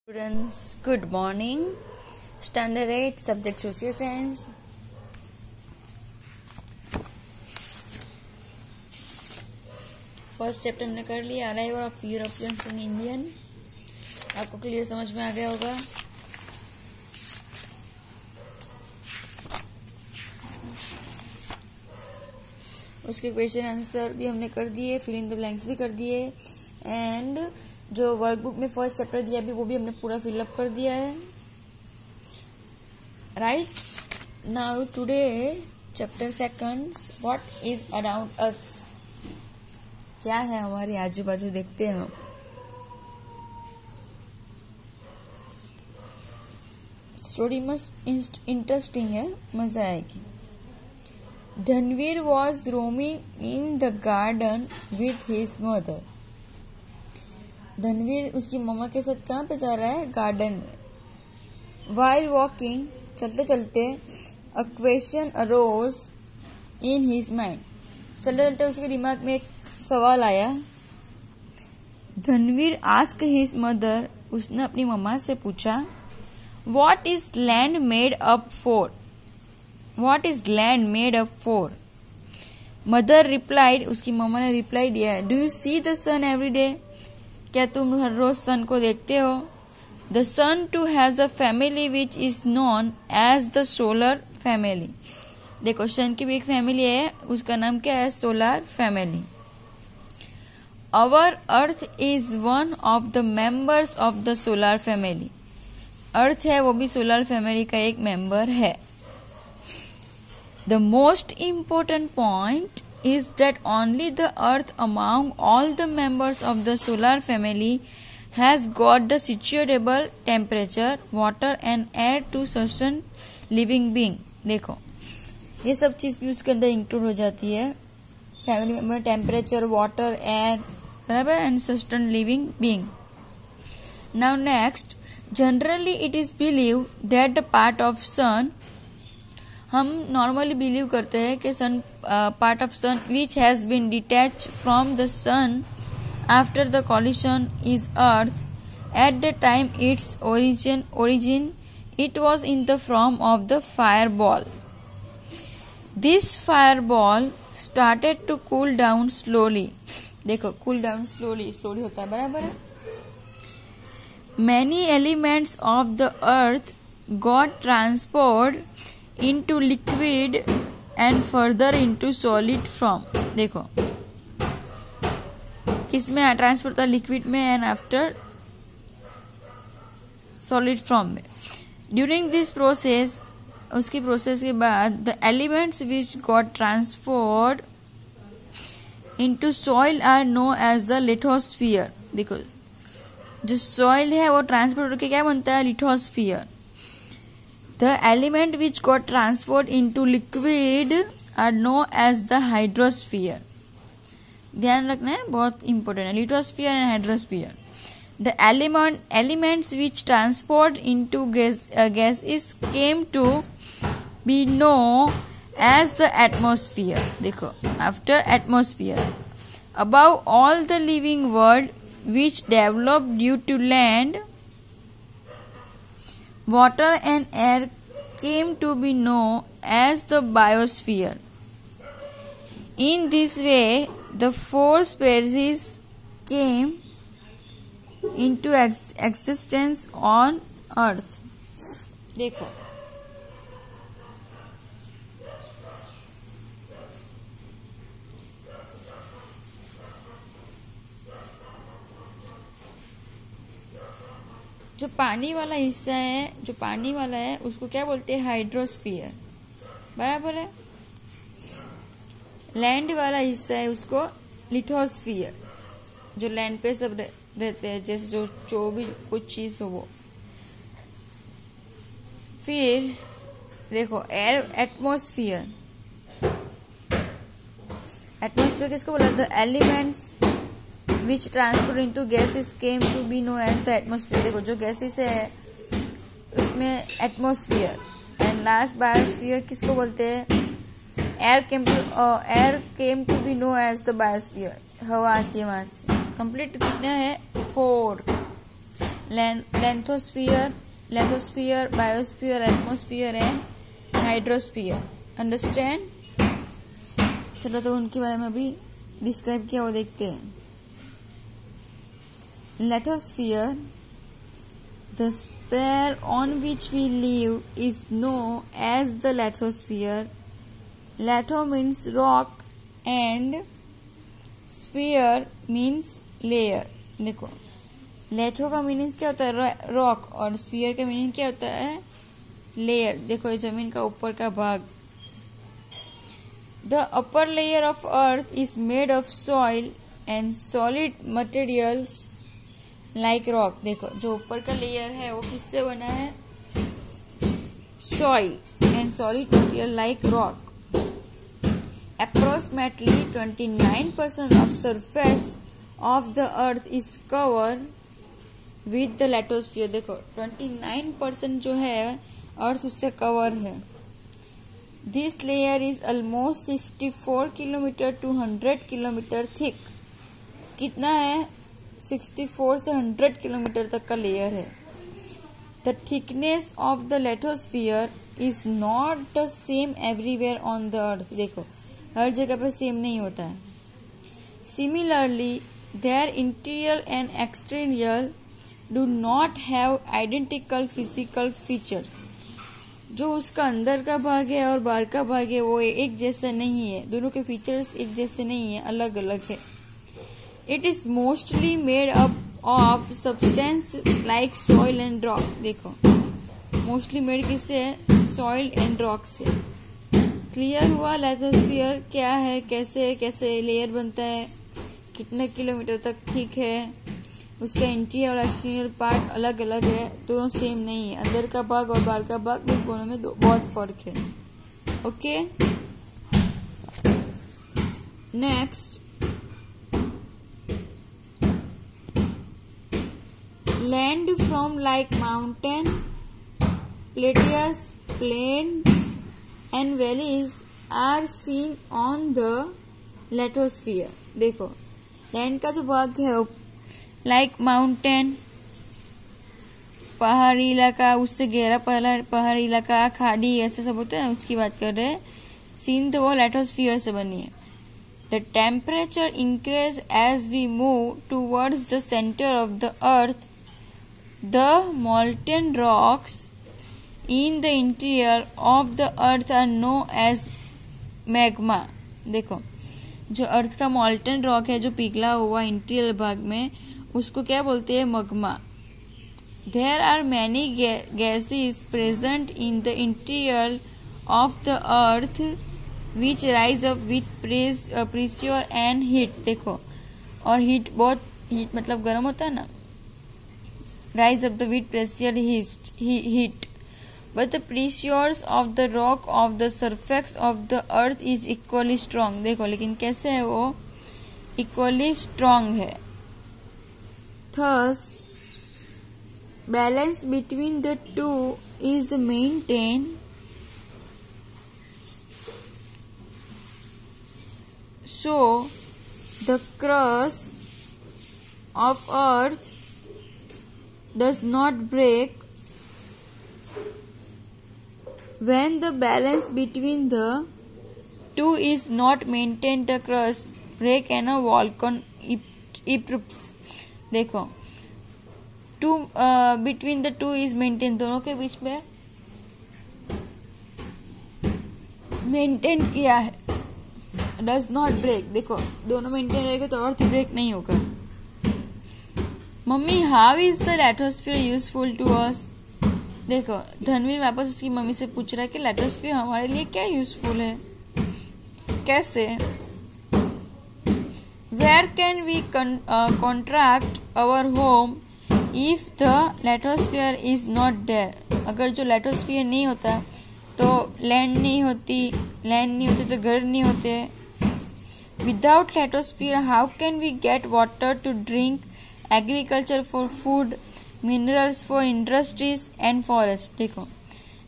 Students, good morning. Standard 8, subject Social Science. First chapter हमने कर लिया, arrival of Europeans in Indian. आपको clear समझ में आ गया होगा। उसके क्वेश्चन आंसर भी हमने कर दिए, फिल इन द ब्लैंक्स भी कर दिए, एंड जो वर्कबुक में फर्स्ट चैप्टर दिया भी वो भी हमने पूरा फिलअप कर दिया है। Right now today chapter second, what is around us, क्या है हमारे आजू बाजू, देखते हैं हम। स्टोरी मस्त इंटरेस्टिंग है, मजा आएगी। Dhanveer was roaming in the garden with his mother. Dhanveer उसकी मम्मा के साथ कहाँ पे जा रहा है? गार्डन में। वाइल वॉकिंग, चलते चलते, a question arose in his mind. चलते चलते उसके दिमाग में एक सवाल आया। धनवीर आस्क हिज मदर, उसने अपनी मम्मा से पूछा, what is land made up for? What is land made up for? Mother replied, उसकी मम्मा ने रिप्लाई दिया, do you see the sun every day? क्या तुम हर रोज सन को देखते हो? The sun too has a family which is known as the solar family. देखो, सन की भी एक फैमिली है, उसका नाम क्या है? Solar family. Our earth is one of the members of the solar family. Earth है वो भी सोलर फैमिली का एक मेंबर है। The most important point is that only the earth among all the members of the solar family has got the suitable temperature, water and air to sustain living being। देखो, ये सब चीज भी उसके अंदर इंक्लूड हो जाती है। Family member, temperature, water, air, बराबर, and sustain living being. Now next, generally it is believe that the part of sun, हम नॉर्मली बिलीव करते हैं कि sun part of sun which has been detach from the sun after the collision is earth. At the time its origin it was in the form of the fire ball. This fire ball started to cool down slowly. देखो, cool down slowly होता है, बराबर है। Many elements of the earth got transport into liquid and further into solid form। देखो, किसमें transfer होता है? Liquid में, एंड आफ्टर सॉलिड फॉर्म में। ड्यूरिंग दिस प्रोसेस, उसकी प्रोसेस के बाद, the elements which got transferred into soil are known as the lithosphere. देखो, जो सॉइल है वो ट्रांसफर होकर क्या बनता है? Lithosphere. The element which got transferred into liquid are known as the hydrosphere। ध्यान रखना है, बहुत important है, lithosphere and hydrosphere। The elements which transport into gases came to be known as the atmosphere। देखो, after atmosphere, above all the living world which developed due to land, water and air came to be known as the biosphere। In this way, the four species came into existence on earth। देखो, जो पानी वाला हिस्सा है, उसको क्या बोलते हैं? हाइड्रोस्फीयर, बराबर है। लैंड वाला हिस्सा है उसको लिथोस्फीयर, जो लैंड पे सब रहते हैं, जैसे जो भी कुछ चीज हो वो। फिर देखो, एयर, एटमॉस्फेयर किसको बोला? The elements which transfer into gases came to be known as the atmosphere। देखो, जो गैसेस है उसमें एटमॉस्फेयर, एंड लास्ट बायोस्फीयर किसको बोलते हैं? Air came to be know as the biosphere. हवा आती है वहां से। कंप्लीट कितने हैं? 4। Lithosphere, biosphere, atmosphere and hydrosphere. Understand? चलो तो उनके बारे में अभी डिस्क्राइब किया वो देखते हैं। Lithosphere, the sphere on which we live, is known as the lithosphere. Litho means rock and sphere means layer. देखो लेथो का मीनिंग क्या होता है? रॉक, और स्फीयर का मीनिंग क्या होता है? लेयर। देखो ये जमीन का ऊपर का भाग। The upper layer of earth is made of soil and solid materials like rock. देखो जो ऊपर का लेयर है वो किससे बना है? Soil and solid material like rock. Approximately 29% of surface of the earth is covered with the lithosphere. देखो 29% जो है अर्थ उससे कवर है। This layer is almost 64 kilometer to 100 kilometer thick. कितना है? 64 से 100 किलोमीटर तक का लेयर है। The thickness of the lithosphere is not the same everywhere on the earth. देखो हर जगह पे सेम नहीं होता है। Similarly, their interior and exterior do not have identical physical features. जो उसका अंदर का भाग है और बाहर का भाग है वो एक जैसा नहीं है, दोनों के फीचर्स एक जैसे नहीं है, अलग अलग है। It is mostly made up of substance like soil and rock. देखो मोस्टली मेड किससे है? सॉइल एंड रॉक से। क्लियर हुआ लिथोस्फीयर क्या है, कैसे लेयर बनता है, कितने किलोमीटर तक ठीक है, उसका इंटीरियर और एक्सटीरियर पार्ट अलग अलग है, दोनों सेम नहीं है। अंदर का भाग और बाहर का भाग दोनों में बहुत फर्क है। Okay, next land from like mountain, plateaus, plains and valleys are seen on the lithosphere. देखो लैंड का जो भाग है लाइक माउंटेन पहाड़ी इलाका, उससे गहरा पहाड़ी इलाका, खाड़ी, ऐसे सब होता है, उसकी बात कर रहे हैं। सीन तो वो लिथोस्फीयर से बनी है। The temperature increases as we move towards the center of the earth. The molten rocks in the interior of the earth are known as magma. देखो जो अर्थ का मॉल्टन रॉक है, जो पिघला हुआ इंटीरियर भाग में, उसको क्या बोलते हैं? Magma. There are many gases present in the interior of the earth which rise up with pressure and heat. देखो और हीट मतलब गर्म होता है ना, rise up the with pressure heat. But the pressures of the rock of the surface of the earth is equally strong. देखो लेकिन कैसे है वो? equally strong है। Thus, balance between the two is maintained. So, the crust of earth does not break. When the balance between the two is not maintained, the crust break and a volcano erupts. देखो between the two is maintained, दोनों के बीच में maintain किया है। Does not break, देखो दोनों maintain रहेगा तो अर्थ ब्रेक नहीं होगा। Mummy how is the lithosphere useful to us? देखो धनवीर वापस उसकी मम्मी से पूछ रहा है कि लिथोस्फीयर हमारे लिए क्या यूजफुल है, कैसे? Where can we contract our home if the lithosphere is not there? अगर जो लिथोस्फीयर नहीं होता तो लैंड नहीं होती तो घर नहीं होते। Without lithosphere how can we get water to drink, agriculture for food, minerals for industries and forest? देखो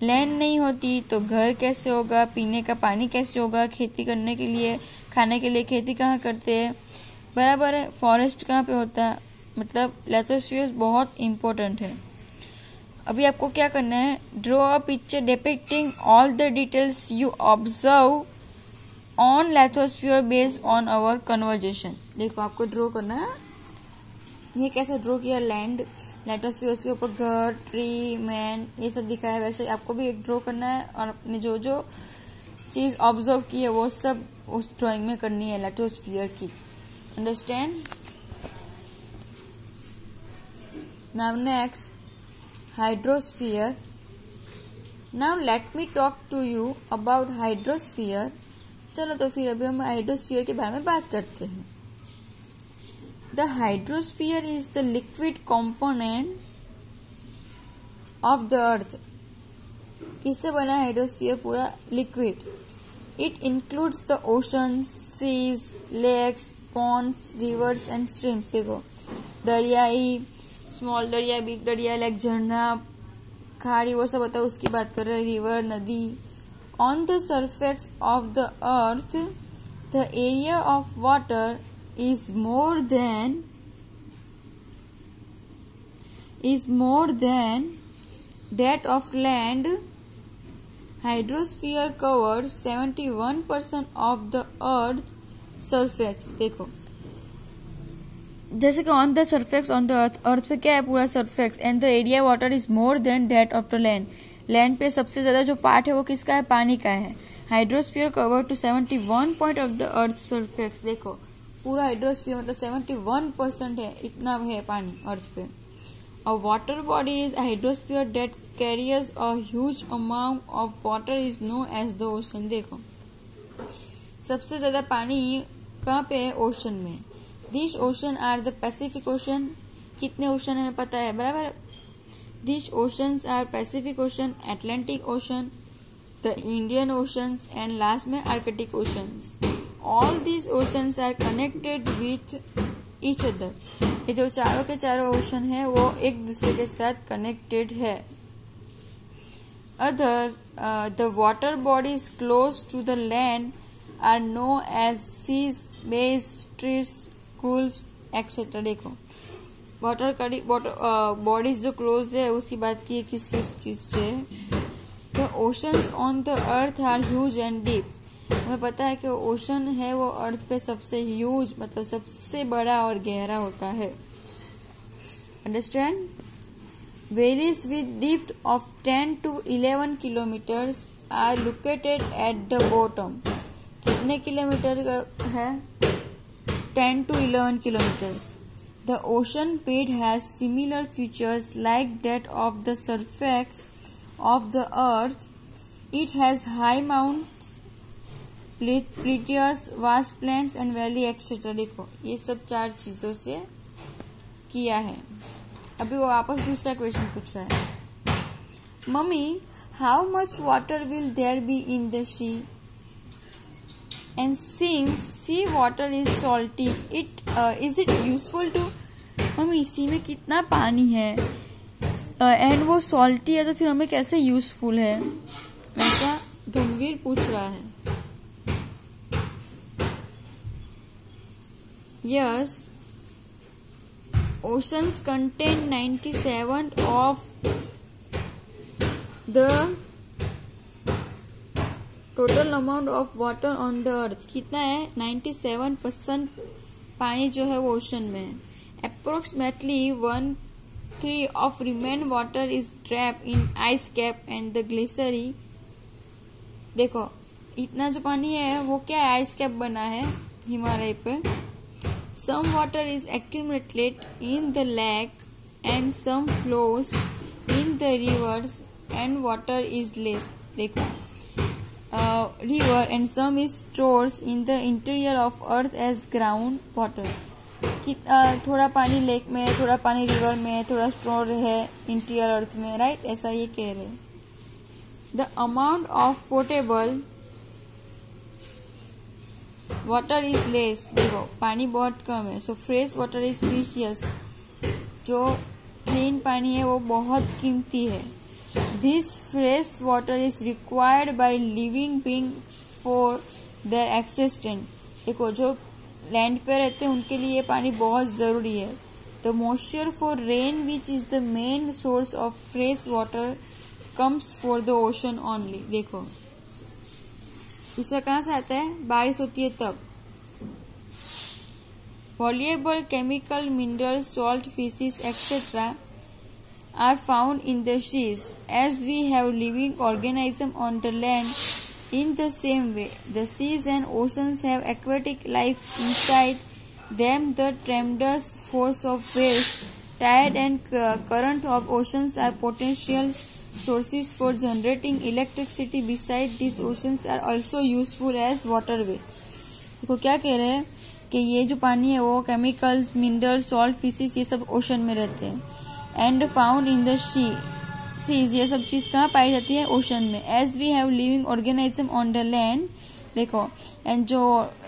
लैंड नहीं होती तो घर कैसे होगा, पीने का पानी कैसे होगा, खेती करने के लिए, खाने के लिए खेती कहाँ करते हैं, बराबर है। फॉरेस्ट कहाँ पे होता है? मतलब लिथोस्फीयर बहुत इम्पोर्टेंट है। अभी आपको क्या करना है, draw a picture depicting all the details you observe on lithosphere based on our conversation. देखो आपको ड्रॉ करना है, ये कैसे ड्रॉ किया, लैंड, लिथोस्फीयर, उसके ऊपर घर, ट्री, मैन, ये सब दिखा है, वैसे आपको भी एक ड्रॉ करना है और अपने जो जो चीज ऑब्जर्व की है वो सब उस ड्राइंग में करनी है लिथोस्फीयर की। Understand? Now next, hydrosphere. Now let me talk to you about hydrosphere. चलो तो फिर अभी हम हाइड्रोस्फीयर के बारे में बात करते हैं। The hydrosphere is the liquid component of the earth. किससे बना है हाइड्रोस्फीयर? पूरा liquid. It includes the oceans, seas, lakes, ponds, rivers and streams. देखो दरियाई, स्मॉल दरिया, बिग दरिया, लाइक झरना, खाड़ी, वो सब होता है, उसकी बात कर रहे हैं, रिवर, नदी। On the surface of the earth, the area of water is more than that of land. Hydrosphere covers 71% of the earth surface. देखो जैसे कि on the surface on the earth पे क्या है, पूरा surface, and the area water is more than that of the land. Land पे सबसे ज्यादा जो पार्ट है वो किसका है? पानी का है। Hydrosphere cover to 71% of the earth surface. देखो पूरा हाइड्रोस्फीयर मतलब 71% है, इतना है पानी अर्थ पे। और water body is hydrosphere that carriers a huge amount of water is known as the ocean. देखो सबसे ज्यादा पानी कहाँ पे है? ओशन में। This ocean are the Pacific ocean. कितने ओशन हमें पता है, बराबर। This oceans are Pacific ocean, Atlantic ocean, the Indian oceans and last में Arctic oceans. All these oceans are connected with each other. ये जो चारों के चारों ओशन है वो एक दूसरे के साथ कनेक्टेड है। The water bodies close to the land are known as seas, bays, streams, gulfs, etc. देखो वाटर बॉडीज जो क्लोज है उसकी बात की है किस किस चीज से? The oceans on the earth are huge and deep. हमें पता है कि ओशन है वो अर्थ पे सबसे ह्यूज मतलब सबसे बड़ा और गहरा होता है। Understand? Valleys with depth of 10 to 11 kilometres are located at the bottom. कितने किलोमीटर है? 10 to 11 kilometers. The ocean bed has similar features like that of the surface of the earth. It has high mountains, plateaus, vast plains and valley etc. देखो ये सब चार चीजों से किया है। अभी वो वापस दूसरा क्वेश्चन पूछ रहा है, mummy how much water will there be in the sea? And since sea water is salty, is it useful to? Mummy इसी में कितना पानी है एंड वो सॉल्टी है तो फिर हमें कैसे यूजफुल है? ऐसा धनवीर पूछ रहा है। Yes, oceans contain 97 of the total amount of water on the earth. कितना है? 97% पानी जो है वो ओशन में है। Approximately 1/3 of remaining water is trapped in ice cap and the glacier. देखो इतना जो पानी है वो क्या है? आइस कैप बना है हिमालय पे। Some water is accumulated in the lake and some flows in the rivers and water is less. देखो river and some is stored in the interior of earth as ground water. थोड़ा पानी lake में, थोड़ा पानी river में, थोड़ा store है interior अर्थ में, राइट? ऐसा ये कह रहे। The amount of portable water is less. देखो पानी बहुत कम है, so fresh water is precious. जो क्लीन पानी है वो बहुत कीमती है। This fresh water is required by living being for their existence. देखो जो लैंड पे रहते हैं उनके लिए ये पानी बहुत जरूरी है। The moisture for rain, which is the main source of fresh water, comes for the ocean only. देखो दूसरा कहाँ से आता है, बारिश होती है तब. Valuable chemical, mineral, salt, fishes, etc. are found in the seas. As we have living organisms on the land, in the same way, the seas and oceans have aquatic life inside them. The tremendous force of waves, tide and current of oceans are potential sources for generating electricity. Besides, these oceans are also useful as waterway. देखो क्या कह रहे हैं कि ये जो पानी है वो केमिकल्स, मिनरल, सॉल्ट, फिशेस ये सब ओशन में रहते हैं. And found in the seas, ये सब चीज कहाँ पाई जाती है, ओशन में. As we have living organism on the land, देखो, एंड जो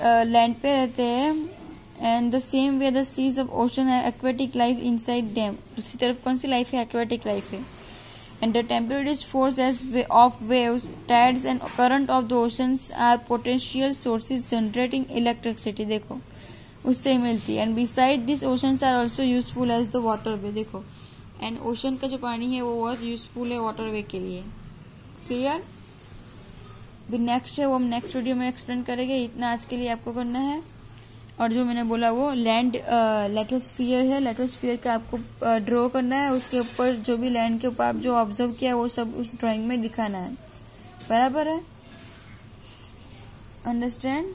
लैंड पे रहते हैं. And the same way the seas of ocean है एक्वेटिक लाइफ इनसाइड डैम. दूसरी तरफ कौन सी लाइफ है, एक्वेटिक लाइफ है. And the temperature force as of waves, tides and current of the oceans are potential sources generating electricity. देखो उससे मिलती है. And beside this oceans are also useful as the waterway. देखो and ocean का जो पानी है वो बहुत यूजफुल है वाटरवे के लिए. क्लियर. भी नेक्स्ट है वो हम नेक्स्ट वीडियो में एक्सप्लेन करेंगे. इतना आज के लिए आपको करना है. और जो मैंने बोला वो लैंड लेटोस्फियर है. लेटोस्फियर का आपको ड्रॉ करना है. उसके ऊपर जो भी लैंड के ऊपर आप जो ऑब्जर्व किया वो सब उस ड्राइंग में दिखाना है. बराबर है. अंडरस्टैंड.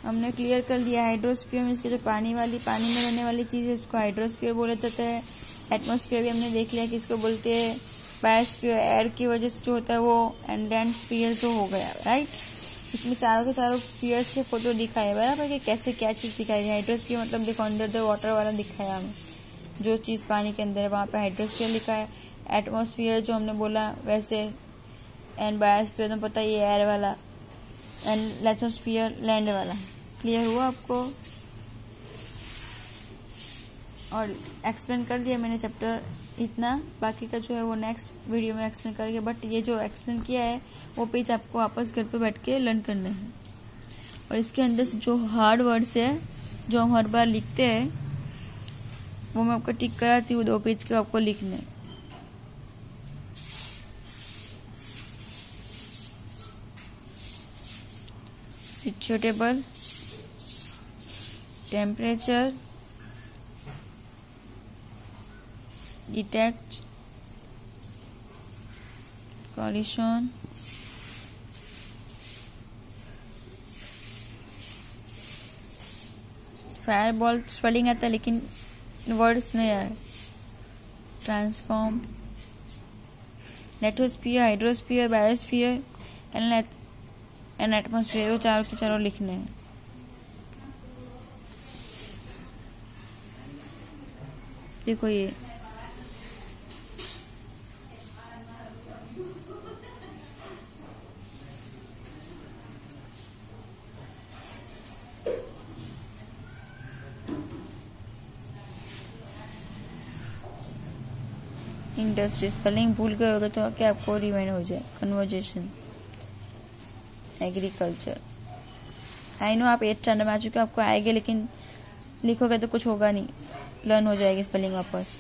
हमने क्लियर कर दिया. हाइड्रोस्फीयर में इसके जो पानी में रहने वाली चीज है उसको हाइड्रोस्फीयर बोला जाता है. एटमॉस्फेयर भी हमने देख लिया कि इसको बोलते हैं. बायोस्फीयर एयर की वजह से जो होता है वो. एंड लैंड स्फीयर जो हो गया, राइट. इसमें चारों के चारों स्फीयर्स के फोटो दिखाए बराबर कि कैसे क्या चीज दिखाई है. हाइड्रोस्फीयर मतलब देखो अंडर द वाटर वाला दिखाया हमें. जो चीज पानी के अंदर है वहां पे हाइड्रोस्फीयर लिखा है. एटमॉस्फेयर जो हमने बोला वैसे. एंड बायोस्फीयर तो पता ही है एयर वाला. एंड लिथोस्फीयर लैंड वाला. क्लियर हुआ आपको. और एक्सप्लेन कर दिया मैंने चैप्टर इतना. बाकी का जो है वो नेक्स्ट वीडियो में एक्सप्लेन करेंगे. बट ये जो एक्सप्लेन किया है वो पेज आपको वापस घर पे बैठ के लर्न करना है. और इसके अंदर से जो हार्ड वर्ड्स है जो हम हर बार लिखते हैं वो मैं आपको टिक कराती हूँ. 2 पेज के आपको लिखने हैं. सिचुएटेबल, temperature, detect, collision, fireball spelling आता है लेकिन वर्ड्स नहीं आए. Transform, lithosphere, hydrosphere, biosphere and atmosphere. वो चारों के चारों लिखने हैं. देखो ये इंडस्ट्री स्पेलिंग भूल गए होगा तो क्या आपको रिमाइंड हो जाए. Conversation, agriculture. आई नो आप 8th स्टैंडर्ड में आ चुके हो, आपको आएगा लेकिन लिखोगे तो कुछ होगा नहीं. लर्न हो जाएगी स्पेलिंग वापस.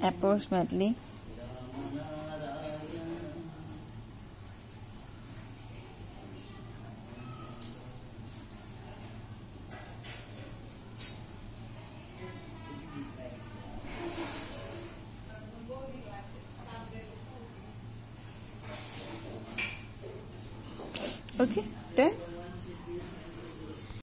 approximately. Okay, done.